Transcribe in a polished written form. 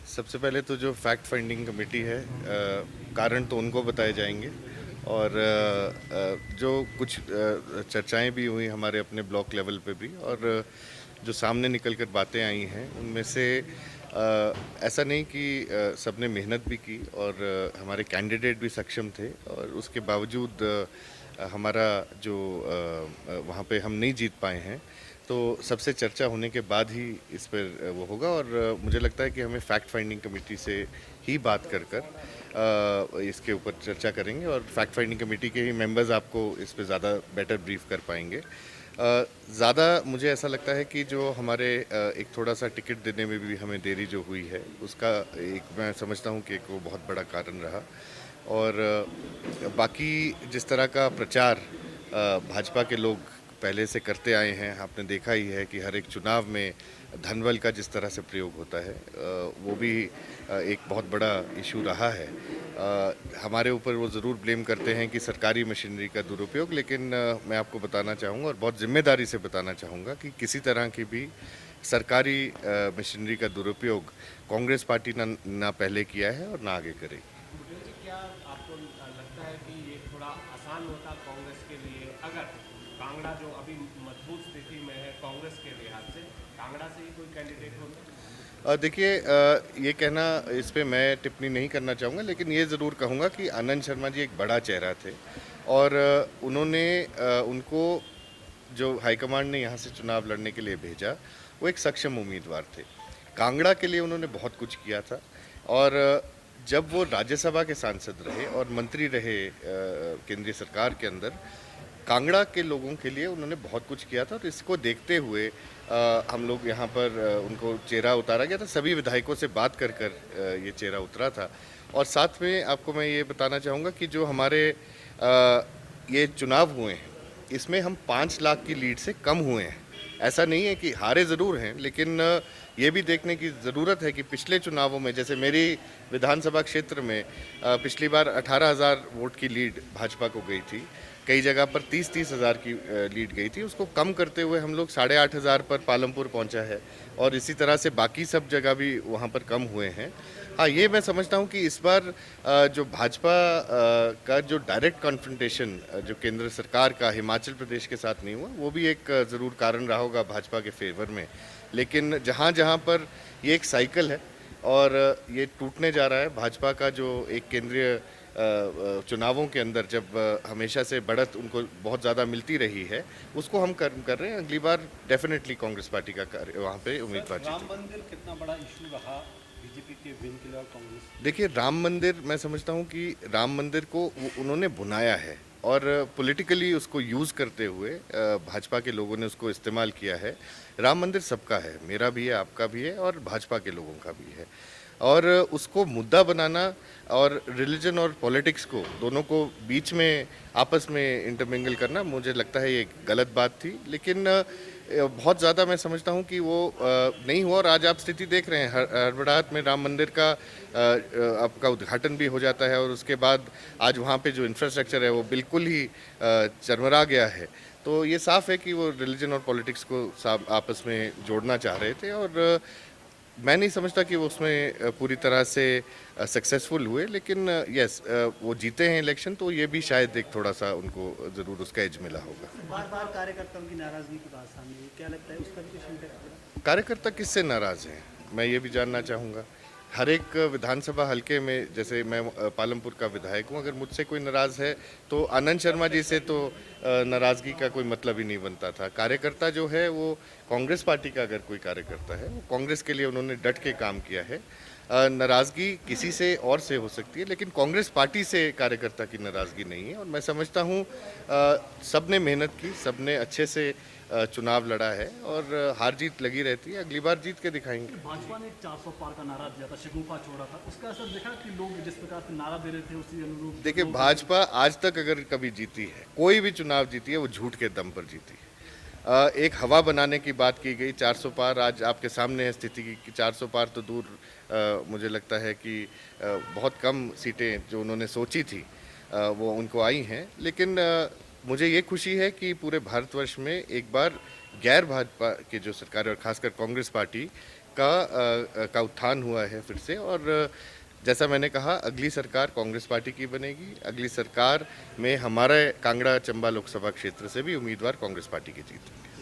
सबसे पहले तो जो फैक्ट फाइंडिंग कमेटी है, कारण तो उनको बताए जाएंगे। और जो कुछ चर्चाएं भी हुई हमारे अपने ब्लॉक लेवल पे भी, और जो सामने निकल कर बातें आई हैं उनमें से ऐसा नहीं कि सबने मेहनत भी की और हमारे कैंडिडेट भी सक्षम थे, और उसके बावजूद हमारा जो वहाँ पे हम नहीं जीत पाए हैं। तो सबसे चर्चा होने के बाद ही इस पर वो होगा, और मुझे लगता है कि हमें फैक्ट फाइंडिंग कमेटी से ही बात कर इसके ऊपर चर्चा करेंगे, और फैक्ट फाइंडिंग कमेटी के ही मेंबर्स आपको इस पे ज़्यादा बेटर ब्रीफ कर पाएंगे। ज़्यादा मुझे ऐसा लगता है कि जो हमारे एक थोड़ा सा टिकट देने में भी हमें देरी जो हुई है, उसका एक मैं समझता हूँ कि एक वो बहुत बड़ा कारण रहा। और बाकी जिस तरह का प्रचार भाजपा के लोग पहले से करते आए हैं, आपने देखा ही है कि हर एक चुनाव में धनबल का जिस तरह से प्रयोग होता है, वो भी एक बहुत बड़ा इशू रहा है। हमारे ऊपर वो ज़रूर ब्लेम करते हैं कि सरकारी मशीनरी का दुरुपयोग, लेकिन मैं आपको बताना चाहूँगा और बहुत जिम्मेदारी से बताना चाहूँगा कि किसी तरह की भी सरकारी मशीनरी का दुरुपयोग कांग्रेस पार्टी ना पहले किया है और ना आगे करेगी। बुटेल जी, क्या आपको लगता है कि ये थोड़ा आसान होता कांग्रेस के लिए अगर कांगड़ा जो अभी मजबूत स्थिति में है कांग्रेस के लिहाज से, कांगड़ा से ही कोई कैंडिडेट होता? देखिए, ये कहना, इस पे मैं टिप्पणी नहीं करना चाहूँगा, लेकिन ये ज़रूर कहूँगा कि आनंद शर्मा जी एक बड़ा चेहरा थे, और उन्होंने उनको जो हाईकमांड ने यहाँ से चुनाव लड़ने के लिए भेजा, वो एक सक्षम उम्मीदवार थे। कांगड़ा के लिए उन्होंने बहुत कुछ किया था, और जब वो राज्यसभा के सांसद रहे और मंत्री रहे केंद्रीय सरकार के अंदर, कांगड़ा के लोगों के लिए उन्होंने बहुत कुछ किया था। और इसको देखते हुए हम लोग यहाँ पर उनको चेहरा उतारा गया था, सभी विधायकों से बात कर ये चेहरा उतरा था। और साथ में आपको मैं ये बताना चाहूँगा कि जो हमारे ये चुनाव हुए हैं, इसमें हम 5 लाख की लीड से कम हुए हैं। ऐसा नहीं है कि हारे ज़रूर हैं, लेकिन ये भी देखने की ज़रूरत है कि पिछले चुनावों में, जैसे मेरी विधानसभा क्षेत्र में पिछली बार 18,000 वोट की लीड भाजपा को गई थी। कई जगह पर 30-30 हज़ार की लीड गई थी। उसको कम करते हुए हम लोग 8,500 पर पालमपुर पहुंचा है, और इसी तरह से बाकी सब जगह भी वहां पर कम हुए हैं। हाँ, ये मैं समझता हूँ कि इस बार जो भाजपा का जो डायरेक्ट कॉन्फ्रंटेशन जो केंद्र सरकार का हिमाचल प्रदेश के साथ नहीं हुआ, वो भी एक ज़रूर कारण रहा होगा भाजपा के फेवर में। लेकिन जहाँ जहाँ पर ये एक साइकिल है और ये टूटने जा रहा है, भाजपा का जो एक केंद्रीय चुनावों के अंदर जब हमेशा से बढ़त उनको बहुत ज़्यादा मिलती रही है, उसको हम कर रहे हैं। अगली बार डेफिनेटली कांग्रेस पार्टी का वहाँ पे उम्मीदवार राम जीतेगा। मंदिर कितना बड़ा इशू रहा बीजेपी के विन के लिए और कांग्रेस? देखिए, राम मंदिर, मैं समझता हूँ कि राम मंदिर को उन्होंने बुनाया है, और पॉलिटिकली उसको यूज़ करते हुए भाजपा के लोगों ने उसको इस्तेमाल किया है। राम मंदिर सबका है, मेरा भी है, आपका भी है, और भाजपा के लोगों का भी है। और उसको मुद्दा बनाना और रिलीजन और पॉलिटिक्स को दोनों को बीच में आपस में इंटरमिंगल करना, मुझे लगता है ये गलत बात थी। लेकिन बहुत ज़्यादा मैं समझता हूँ कि वो नहीं हुआ, और आज आप स्थिति देख रहे हैं, हड़बड़ाहट में राम मंदिर का आपका उद्घाटन भी हो जाता है, और उसके बाद आज वहाँ पे जो इंफ्रास्ट्रक्चर है वो बिल्कुल ही चरमरा गया है। तो ये साफ है कि वो रिलीजन और पॉलिटिक्स को आपस में जोड़ना चाह रहे थे, और मैं नहीं समझता कि वो उसमें पूरी तरह से सक्सेसफुल हुए। लेकिन यस, वो जीते हैं इलेक्शन, तो ये भी शायद एक थोड़ा सा उनको ज़रूर उसका एज मिला होगा। बार बार कार्यकर्ताओं की नाराजगी की बात सामने आई, क्या लगता है उसका भी कुछ इम्पैक्ट पड़ा? कार्यकर्ता किससे नाराज़ हैं, मैं ये भी जानना चाहूँगा। हर एक विधानसभा हलके में, जैसे मैं पालमपुर का विधायक हूँ, अगर मुझसे कोई नाराज़ है तो आनंद शर्मा जी से तो नाराज़गी का कोई मतलब ही नहीं बनता था। कार्यकर्ता जो है वो कांग्रेस पार्टी का अगर कोई कार्यकर्ता है, वो कांग्रेस के लिए उन्होंने डट के काम किया है। नाराज़गी किसी से और से हो सकती है, लेकिन कांग्रेस पार्टी से कार्यकर्ता की नाराज़गी नहीं है। और मैं समझता हूँ सब ने मेहनत की, सब ने अच्छे से चुनाव लड़ा है, और हार जीत लगी रहती है। अगली बार जीत के दिखाएंगे। भाजपा ने 400 पार का नारा दिया था, शगुफा छोड़ा था, उसका असर देखा कि लोग जिस प्रकार से नारा दे रहे थे उसी अनुरूप देखिए, भाजपा आज तक अगर कभी जीती है, कोई भी चुनाव जीती है, वो झूठ के दम पर जीती है। एक हवा बनाने की बात की गई, 400 पार आज आपके सामने है स्थिति की 400 पार तो दूर, मुझे लगता है कि बहुत कम सीटें जो उन्होंने सोची थी वो उनको आई हैं। लेकिन मुझे ये खुशी है कि पूरे भारतवर्ष में एक बार गैर भाजपा की जो सरकार है, और खासकर कांग्रेस पार्टी का उत्थान हुआ है फिर से। और जैसा मैंने कहा, अगली सरकार कांग्रेस पार्टी की बनेगी। अगली सरकार में हमारे कांगड़ा चंबा लोकसभा क्षेत्र से भी उम्मीदवार कांग्रेस पार्टी के जीतेंगे।